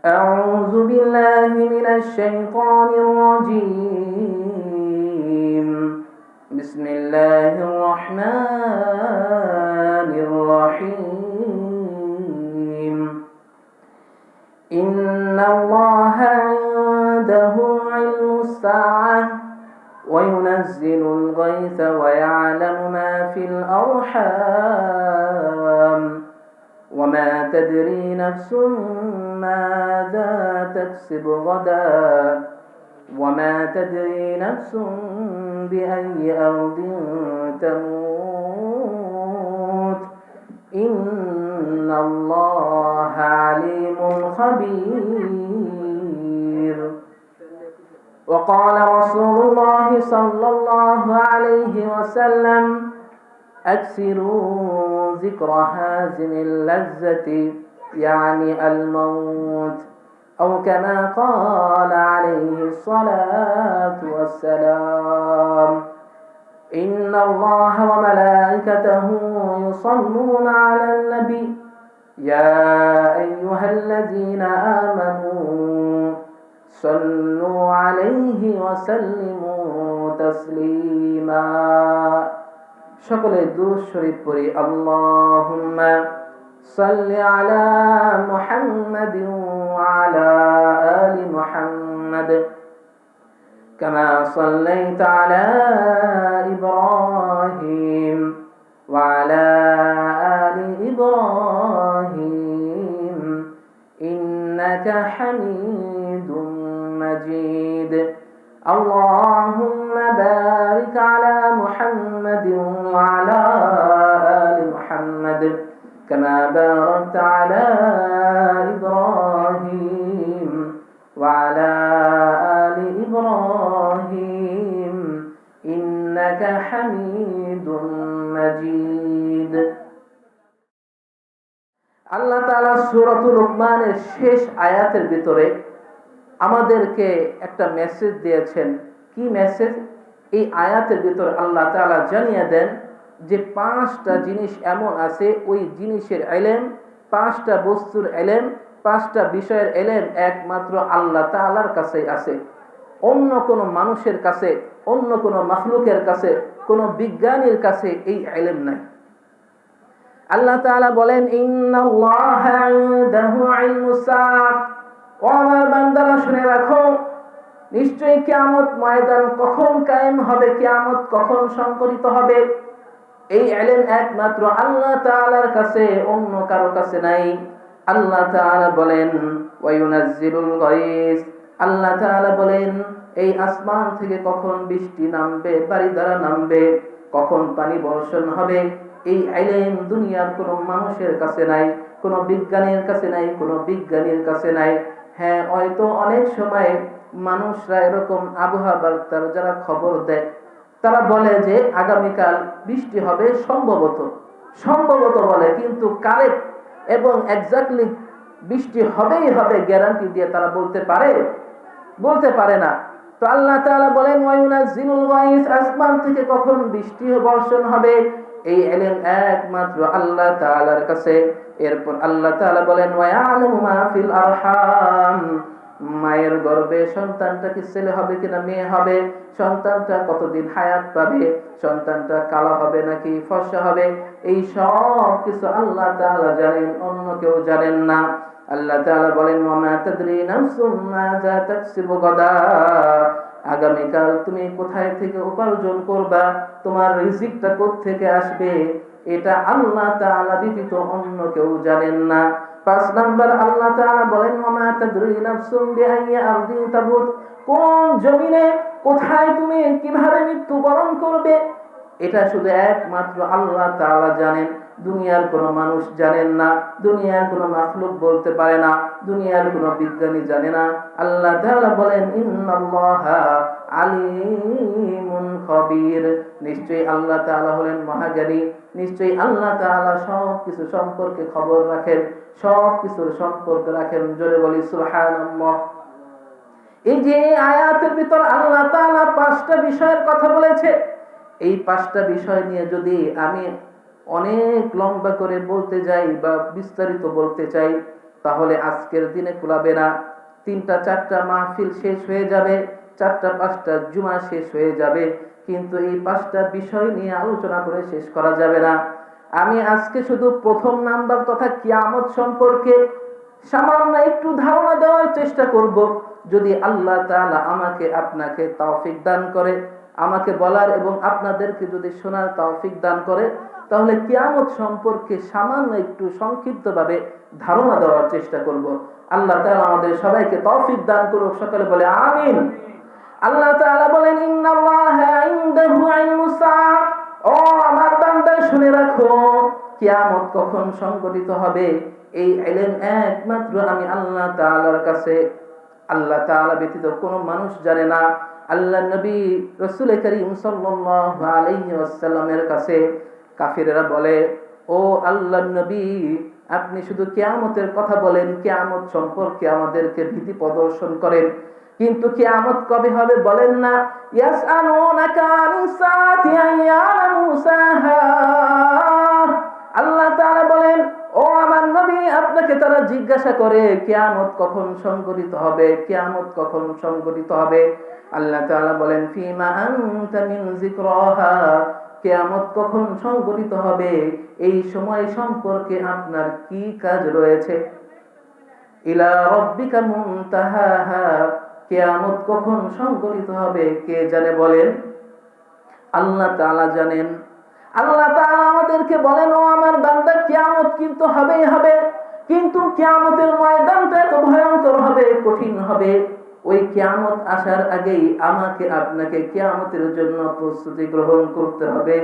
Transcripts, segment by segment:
أعوذ بالله من الشيطان الرجيم. بسم الله الرحمن الرحيم. إن الله عنده علم الساعة وينزل الغيث ويعلم ما في الأرحام وما تدري نفس ماذا تكسب غدا وما تدري نفس بأي أرض تموت إن الله عليم خبير. وقال رسول الله صلى الله عليه وسلم: أكثروا ذكر هازم اللذة يعني الموت، أو كما قال عليه الصلاة والسلام. إن الله وملائكته يصلون على النبي يا أيها الذين آمنوا صلوا عليه وسلموا تسليما. সকলে দুরূদ শরীফ পড়ি। আল্লাহুম্মা সাল্লি আলা মুহাম্মাদিন ওয়া আলা আলি মুহাম্মাদ কামা সাল্লাইতা আলা ইব্রাহিম ওয়া আলা আলি ইব্রাহিম ইন্নাকা হামিদুম মাজিদ। اللهم بارك على محمد وعلى آل محمد كما باركت على إبراهيم وعلى آل إبراهيم إنك حميد مجيد। আল্লাহ তাআলা সূরাতুল লুকমানের শেষ আয়াতের ভিতরে আমাদেরকে একটা মেসেজ দিয়েছেন। কি মেসেজ? এই আয়াতের ভিতর আল্লাহ তাআলা জানিয়ে দেন যে 5টা জিনিস এমন আছে, ওই জিনিসের ইলম, 5টা বস্তুর ইলম, 5টা বিষয়ের ইলম একমাত্র আল্লাহ তাআলার কাছেই আছে। অন্য কোনো মানুষের কাছে, অন্য কোনো মাখলুকের কাছে, কোনো বিজ্ঞানীর কাছে এই ইলম নাই। আল্লাহ তাআলা বলেন, ইন্নাল্লাহা ইনদাহু ইলমুস সাআহ। ও আমার বান্দারা শুনে রাখো, নিশ্চয়ই কিয়ামত ময়দান কখন কায়েম হবে, কিয়ামত কখন সংঘটিত হবে, এই ইলম একমাত্র আল্লাহ তাআলার কাছে, অন্য কারো কাছে নাই। আল্লাহ তাআলা বলেন, ওয়া ইউনাজ্জিলুল গায়স। আল্লাহ তাআলা বলেন, এই আসমান থেকে কখন বৃষ্টি নামবে, বারিধারা নামবে, কখন পানি বর্ষণ হবে, এই ইলম দুনিয়ার কোনো মানুষের কাছে নাই, কোনো বিজ্ঞানীর কাছে নাই, কোনো বিজ্ঞানীর কাছে নাই। হ্যাঁ, হয়তো অনেক সময় মানুষরা এরকম আবহাওয়া বার্তার যারা খবর দেয়, তারা বলে যে আগামীকাল বৃষ্টি হবে, সম্ভবত সম্ভবত বলে, কিন্তু কারেক্ট এবং এক্স্যাক্টলি বৃষ্টি হবেই হবে গ্যারান্টি দিয়ে তারা বলতে পারে না। তো আল্লাহ তাআলা বলেন, ওয়া ইউনাজ্জিলুল গায়স। আসমান থেকে কখন বৃষ্টি বর্ষণ হবে, এই ইলম একমাত্র আল্লাহ তাআলার কাছে। এরপর আল্লাহ তাআলা বলেন, ওয়া ইয়ালামু মা ফিল আরহাম। মায়ের গর্ভে সন্তানটা কি ছেলে হবে কিনা মেয়ে হবে, সন্তানটা কতদিন হায়াত পাবে, সন্তানটা কালো হবে নাকি ফর্সা হবে, এই সব কিছু আল্লাহ তাআলা জানেন, অন্য কেউ জানেন না। আল্লাহ তাআলা বলেন, ওয়া মা তাদরি নাফসুম মাযা তাকসিবু গাদা। আগামীকাল তুমি কোথায় থেকে উপার্জন করবা, তোমার রিজিকটা কোত্থেকে আসবে, এটা আল্লাহ তাআলা ব্যতীত অন্য কেউ জানেন না। 5 নাম্বার আল্লাহ তাআলা বলেন, ওয়া মা তাদরি নাফসুম বিআইয়ি আরদিন তামুত। কোন জমিনে কোথায় তুমি কিভাবে মৃত্যুবরণ করবে, এটা শুধু একমাত্র আল্লাহ তাআলা জানেন। দুনিয়ার কোনো মানুষ জানেন না, দুনিয়ার কোনো মাখলুক বলতে পারে না, দুনিয়ার কোনো বিজ্ঞানী জানে না। আল্লাহ তাআলা বলেন, ইন্নাল্লাহা আলিমুন খবীর। নিশ্চয়ই আল্লাহ তাআলা হলেন মহাজ্ঞানী, নিশ্চয়ই আল্লাহ তাআলা সব কিছু সম্পর্কে খবর রাখেন, সব কিছুর সম্পর্ক রাখেন। জোরে বলি সুবহানাল্লাহ। এই যে আয়াতের ভিতর আল্লাহ তাআলা 5টা বিষয়ের কথা বলেছে, এই 5টা বিষয় নিয়ে যদি আমি অনেক লম্বা করে বলতে যাই বা বিস্তারিত বলতে চাই, তাহলে আজকের দিনে কুলাবে না। 3টা 4টা মাহফিল শেষ হয়ে যাবে, 4টা 5টা জুমা শেষ হয়ে যাবে, কিন্তু এই 5টা বিষয় নিয়ে আলোচনা করে শেষ করা যাবে না। আমি আজকে শুধু প্রথম নাম্বার তথা কিয়ামত সম্পর্কে সামান্য একটু ধারণা দেওয়ার চেষ্টা করব। যদি আল্লাহ তাআলা আমাকে আপনাকে তৌফিক দান করে, আমাকে বলার এবং আপনাদেরকে যদি শোনার তৌফিক দান করে, তাহলে কিয়ামত সম্পর্কে সামান্য একটু সংক্ষিপ্তভাবে ধারণা দেওয়ার চেষ্টা করব। আল্লাহ তাআলা আমাদের সবাইকে তৌফিক দান করুক। সকলে বলে আমিন। আল্লাহ তাআলা বলেন, ইন্নাল্লাহা ইনদাহু ইলমুস সাআ। ও আমার বান্দা শুনে রাখো, কিয়ামত কখন সংঘটিত হবে এই ইলম একমাত্র আমি আল্লাহ তাআলার কাছে। আল্লাহ তাআলা ব্যতীত কোনো মানুষ জানে না। আল্লাহর নবী রাসূল করিম সাল্লাল্লাহু আলাইহি ওয়াসাল্লামের কাছে কাফিররা বলে, ও আল্লাহর নবী, আপনি শুধু কিয়ামতের কথা বলেন, কিয়ামত সম্পর্কে আমাদেরকে ভীতি প্রদর্শন করেন, কিন্তু কিয়ামত কবে হবে বলেন না। ইয়াসআলুনাকা আনিস সাআতি আইয়ানা মুসাহা। আল্লাহ তাআলা বলেন, ও আমার নবী, আপনাকে তারা জিজ্ঞাসা করে কিয়ামত কখন সংঘটিত হবে, কিয়ামত কখন সংঘটিত হবে। আল্লাহ তাআলা বলেন, ফিমা আনতা মিন যিকরাহা। কিয়ামত কখন সংঘটিত হবে এই সময় সম্পর্কে আপনার কি কাজ রয়েছে। ইলা রাব্বিকা মুনতাহাহা। কিয়ামত কখন সংঘটিত হবে কে জানে বলেন? আল্লাহ তাআলা জানেন। আল্লাহ তাআলা আমাদেরকে বলেন, ও আমার বান্দা, কিয়ামত কিন্তু হবেই হবে, কিন্তু কিয়ামতের ময়দানটা এত ভয়ঙ্কর হবে, কঠিন হবে। ওই কিয়ামত আসার আগেই আমাকে আপনাকে কিয়ামতের জন্য প্রস্তুতি গ্রহণ করতে হবে।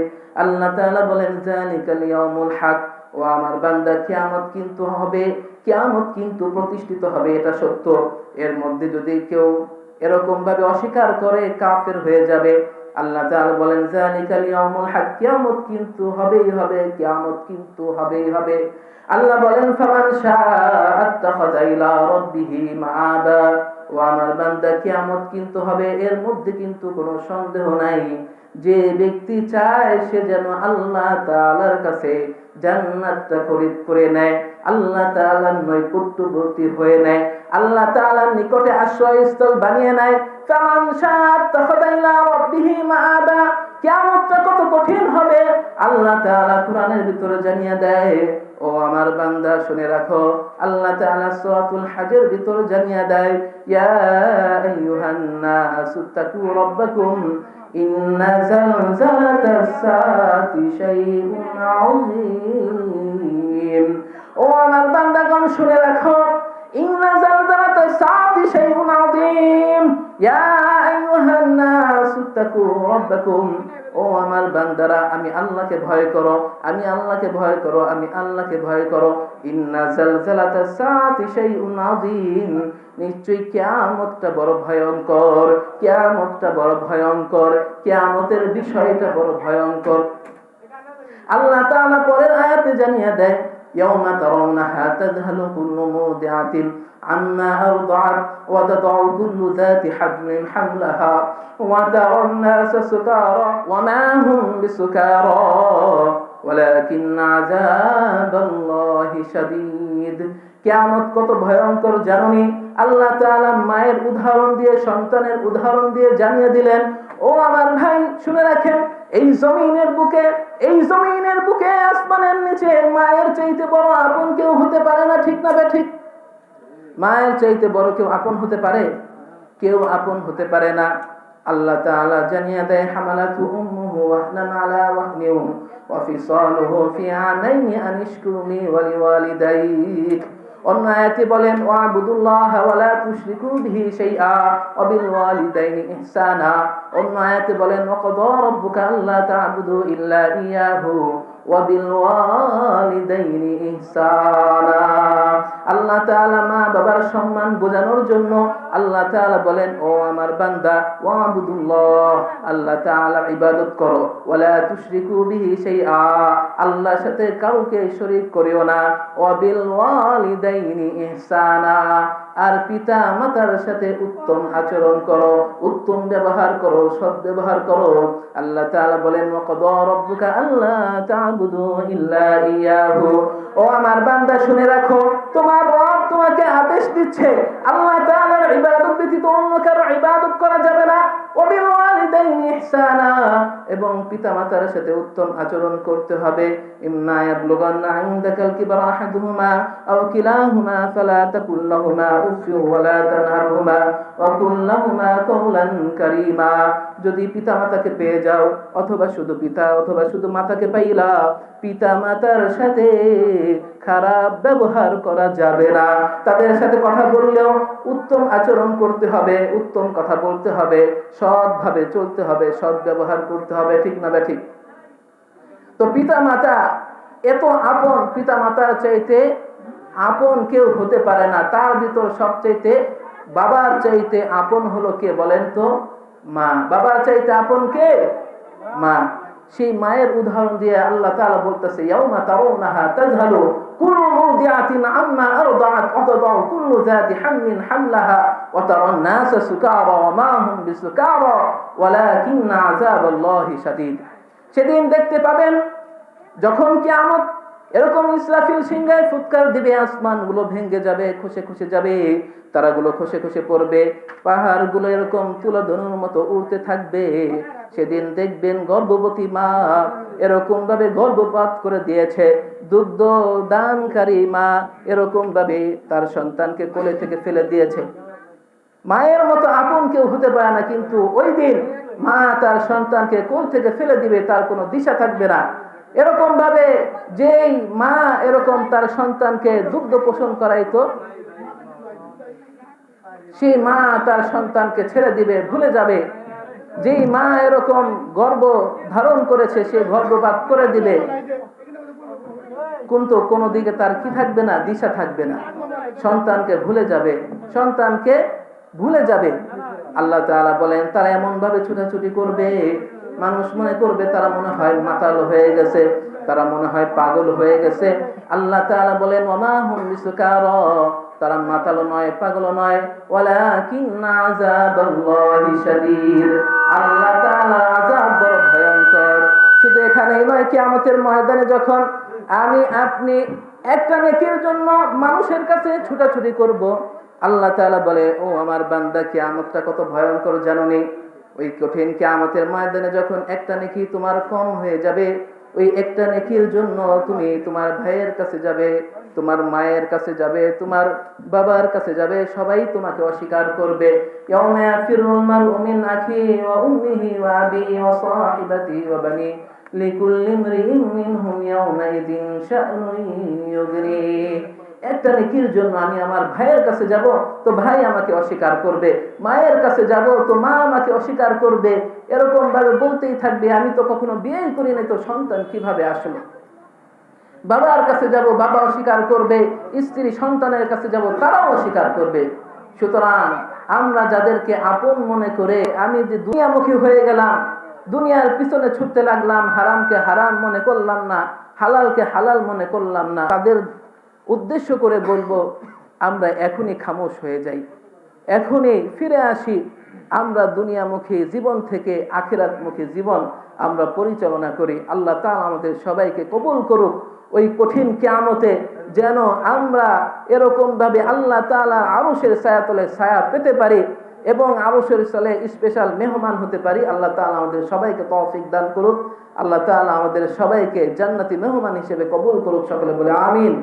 আল্লাহ তাআলা বলেন, যালিকাল ইয়াউমুল হক। ও আমার বান্দা, কিয়ামত কিন্তু হবে, কিয়ামত কিন্তু প্রতিষ্ঠিত হবে, এটা সত্য। এর মধ্যে যদি কেউ এরকম ভাবে অস্বীকার করে, কাফের হয়ে যাবে। আল্লাহ তাআলা বলেন, যালিকাল ইয়াউমুল হক। কিয়ামত কিন্তু হবেই হবে, কিয়ামত কিন্তু হবেই হবে। আল্লাহ বলেন, ফামান শাআ আত্তাখাযা ইলা রাব্বিহি মাআবা। ও আমার বান্দা, কিয়ামত কিন্তু হবে, এর মধ্যে কিন্তু কোনো সন্দেহ নাই। যে ব্যক্তি চায় সে যেন আল্লাহ তাআলার কাছে জান্নাতটা খরিদ করে নেয়, আল্লাহ তাআলার নৈকট্যবর্তী হয়ে নেয়, আল্লাহ তাআলার নিকটে আশ্রয়স্থল বানিয়ে নেয়। ফামান শাআ আত্তাখাযা ইলা রাব্বিহি মাআবা। কিয়ামতটা কত কঠিন হবে আল্লাহ তাআলা কোরআনের ভিতরে জানিয়ে দেয়। ও আমার বান্দা শুনে রাখো, আল্লাহ তাআলা সূরাতুল হজের ভিতরে জানিয়ে দেয়, ইয়া আইয়ুহান নাসু তাকু রাব্বাকুম ইন্না জালজালাতাস সাআতি শাইউন আযীম। ও আমার বান্দাগণ শুনে রাখো, ইন্না জালজালাতাস সাআতি শাইউন আযীম। ইয়া আইয়ুহান নাসু তাকু রাব্বাকুম। ও আমার বান্দারা, আমি আল্লাহকে ভয় করো, আমি আল্লাহকে ভয় করো, আমি আল্লাহকে ভয় করো। ইন্না জালজালাতাস সাআতি শাইউন আযীম। নিশ্চয়ই কিয়ামতটা বড় ভয়ঙ্কর, কিয়ামতটা বড় ভয়ঙ্কর, কিয়ামতের বিষয়টা বড় ভয়ঙ্কর। আল্লাহ তাআলা পরের আয়াতে জানিয়ে দেয়, ইয়াউমা তারাউনাহা তাযহালু কুল্লু মুরদিআতিন আম্মা আরদাআত ওয়া তাদাউ কুল্লু যাতি হামলিন হামলাহা ওয়া তারান নাসা সুকারা ওয়া মা হুম বিসুকারা ওয়ালাকিন্না আযাবাল্লাহি শাদীদ। কিয়ামত কত ভয়ঙ্কর জানেননি? আল্লাহ তাআলা মায়ের উদাহরণ দিয়ে, সন্তানের উদাহরণ দিয়ে জানিয়ে দিলেন। ও আমার ভাই শুনে রাখেন, এই জমিনের বুকে, এই জমিনের বুকে, আসমানের নিচে মায়ের চাইতে বড় আপন কেউ হতে পারে না, ঠিক না ঠিক? মায়ের চাইতে বড় কেউ আপন হতে পারে? কেউ আপন হতে পারে না। আল্লাহ তাআলা জানিয়ে দেয়, হামালাতু উম্মুহু ওয়াহনান আলা ওয়াহনিন ওয়া ফিসালুহু ফি আমাইনি আনিশকুরনি ওয়া লিওয়ালিদাইক। অন্য আয়াতে বলেন, ওয়াবুদুল্লাহ ওয়া লা তুশরিকু বিহি শাইআ ওয়া বিল ওয়ালিদাইনি ইহসানা। অন্য আয়াতে বলেন, ওয়াকাদা রাব্বুকা আল্লা তা'বুদু ইল্লা ইয়াহু ওয়া বিল ওয়ালিদাইনি ইহসানা। আল্লাহ তাআলা মা বাবার সম্মান বোঝানোর জন্য আল্লাহ তাআলা বলেন, ও আমার বান্দা, ওয়াবুদুল্লাহ, আল্লাহ তাআলার ইবাদত করো, ওয়া লা তুশরিকু বিহি শাইআ, আল্লাহর সাথে কাউকে শরীক করিও না, ওয়া বিল ওয়ালিদাইনি ইহসানা, আর পিতা মাতার সাথে উত্তম আচরণ করো, উত্তম ব্যবহার করো, সৎ ব্যবহার করো। আল্লাহ তাআলা বলেন, ওয়াকাদা রাব্বুকা আল্লা তা'বুদু ইল্লা ইয়াহু। ও আমার বান্দা শুনে রাখো, তোমার রব তোমাকে আদেশ দিচ্ছে আল্লাহ তাআলার ইবাদত ব্যতীত অন্য কারো ইবাদত করা যাবে না। ওয়াবিল ওয়ালিদাইনি ইহসানা, এবং পিতামাতার সাথে উত্তম আচরণ করতে হবে। ইম্মা ইয়াবলুগান্না ইনদাকাল কিবারা আহাদুহুমা আও কিলাহুমা ফালা তাকুল লাহুমা উফফিন ওয়ালা তানহারহুমা ওয়া কুল লাহুমা কাওলান কারীমা। যদি পিতামাতাকে পেয়ে যাও, অথবা শুধু পিতা অথবা শুধু মাতাকে পাইলা, পিতা মাতার সাথে খারাপ ব্যবহার করা যাবে না। তাদের সাথে কথা বললেও উত্তম আচরণ করতে হবে, উত্তম কথা বলতে হবে, সৎভাবে চলতে হবে, সৎ ব্যবহার করতে হবে, ঠিক না ঠিক? তো পিতা মাতা এত আপন, পিতা মাতার চাইতে আপন কেউ হতে পারে না। তার ভিতর সবচাইতে বাবার চাইতে আপন হলো কে বলেন তো? মা। বাবার চাইতে আপন কে? মা। সেই মায়ের উদাহরণ দিয়ে আল্লাহ তাআলা বলতেছে, ইয়াউমা তারাউনাহা তাযহালু কুল্লু মুরদিআতিন আম্মা আরদাআত ওয়া তাদাউ কুল্লু যাতি হামলিন হামলাহা ওয়া তারান নাসা সুকারা ওয়া মা হুম বিসুকারা ওয়ালাকিন্না আযাবাল্লাহি শাদীদ। সেদিন দেখতে পাবেন যখন কিয়ামত এরকম ইসরাফিল সিংহায় ফুৎকার দিবে, আসমানগুলো ভেঙে যাবে, খসে খসে যাবে, তারাগুলো খসে খসে পড়বে, পাহাড়গুলো এরকম তুলা ধনুর মতো উড়তে থাকবে। সেদিন দেখবেন গর্ভবতী মা এরকম ভাবে গর্ভপাত করে দিয়েছে, দুগ্ধ দানকারী মা এরকম ভাবে তার সন্তানকে কোলে থেকে ফেলে দিয়েছে। মায়ের মতো আপন কেউ হতে পারে না, কিন্তু ওই দিন মা তার সন্তানকে কোল থেকে ফেলে দিবে, তার কোনো দিশা থাকবে না। এরকম ভাবে যেই মা এরকম তার সন্তানকে দুগ্ধ পোষণ করাইতো, সেই মা তার সন্তানকে ছেড়ে দিবে, ভুলে যাবে। যেই মা এরকম গর্ভ ধারণ করেছে, সে গর্ভপাত করে দিবে, কিন্তু কোনো দিকে তার কি থাকবে না? দিশা থাকবে না। সন্তানকে ভুলে যাবে, সন্তানকে ভুলে যাবে। আল্লাহ তাআলা বলেন তারা এমন ভাবে ছুটাছুটি করবে, মানুষ মনে করবে তারা মনে হয় মাতাল হয়ে গেছে, তারা মনে হয় পাগল হয়ে গেছে। আল্লাহ তাআলা বলেন ওয়ামা হুম বিসুকারা, তারা মাতাল নয়, পাগল নয়, ওয়ালাকিন্না আযাবাল্লাহি শাদীদ, আল্লাহ তাআলার আযাব বড় ভয়ঙ্কর। শুধু এখানেই নয়, কিয়ামতের ময়দানে যখন আমি আপনি একটা নেকির জন্য মানুষের কাছে ছুটাছুটি করব, আল্লাহ তাআলা বলে ও আমার বান্দা, কিয়ামতটা কত ভয়ঙ্কর জানোনি? ওই কঠিন কিয়ামতের ময়দানে যখন একটা নেকি তোমার কম হয়ে যাবে, ওই একটা নেকির জন্য তুমি তোমার ভাইয়ের কাছে যাবে, তোমার মায়ের কাছে যাবে, তোমার বাবার কাছে যাবে, সবাই তোমাকে অস্বীকার করবে। ইয়াউমা ইয়াফিরুল মারউ মিন আখিহি ওয়া উম্মিহি ওয়া আবিহি ওয়া সাহিবাতিহি ওয়া বানিহি লিকুল্লি ইমরিইন মিনহুম ইয়াউমাইযিন শা'নুন ইউগনি। একটা নেকির জন্য আমি আমার ভাইয়ের কাছে যাব, তো ভাই আমাকে অস্বীকার করবে, মায়ের কাছে যাব তো মা আমাকে অস্বীকার করবে, এরকম ভাবে বলতেই থাকবে আমি তো কখনো বিয়ে করি নাই, তো সন্তান কিভাবে আসলো। বাবার কাছে যাব, বাবা অস্বীকার করবে, স্ত্রী সন্তানের কাছে যাব, তারাও অস্বীকার করবে। সুতরাং আমরা যাদেরকে আপন মনে করে আমি যে দুনিয়ামুখী হয়ে গেলাম, দুনিয়ার পিছনে ছুটতে লাগলাম, হারামকে হারাম মনে করলাম না, হালালকে হালাল মনে করলাম না, তাদের উদ্দেশ্য করে বলবো আমরা এখনই খামোশ হয়ে যাই, এখনই ফিরে আসি। আমরা দুনিয়ামুখী জীবন থেকে আখিরাতমুখী জীবন আমরা পরিচালনা করি। আল্লাহ তাআলা আমাদের সবাইকে কবুল করুক। ওই কঠিন কিয়ামতে যেন আমরা এরকম ভাবে আল্লাহ তাআলা আরশের ছায়াতলে ছায়া পেতে পারি এবং আরশের তলে স্পেশাল মেহমান হতে পারি। আল্লাহ তাআলা আমাদের সবাইকে তৌফিক দান করুক। আল্লাহ তাআলা আমাদের সবাইকে জান্নাতি মেহমান হিসেবে কবুল করুক। সকলে বলে আমিন।